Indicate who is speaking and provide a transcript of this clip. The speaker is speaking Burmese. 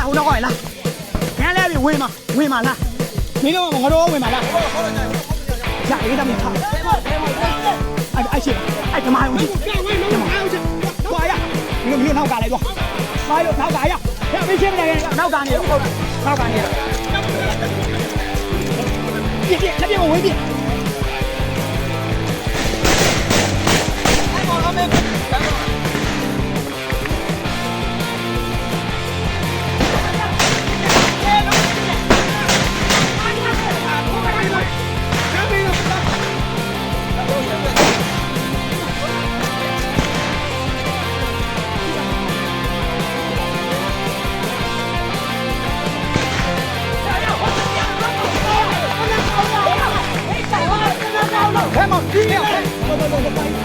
Speaker 1: လာဦးတော့ကောလာခဲလဲပြီဝင်မှာလားမင်းတို့ငါတို့ဝင်မှာလားရရေးတယ်မထားအဲ့ရှိအဲ့ဓမ္မယုံကြီးကွာရမင်းနောက်ကလိုက်တော့ဘာလို့နောက်ကရရမင်းရှင်းနေတယ်နောက်ကနေနောက်ကနေပြပြလက်ပြဝင်ပြအဲ့ပေါ်တော့မင်းCome on,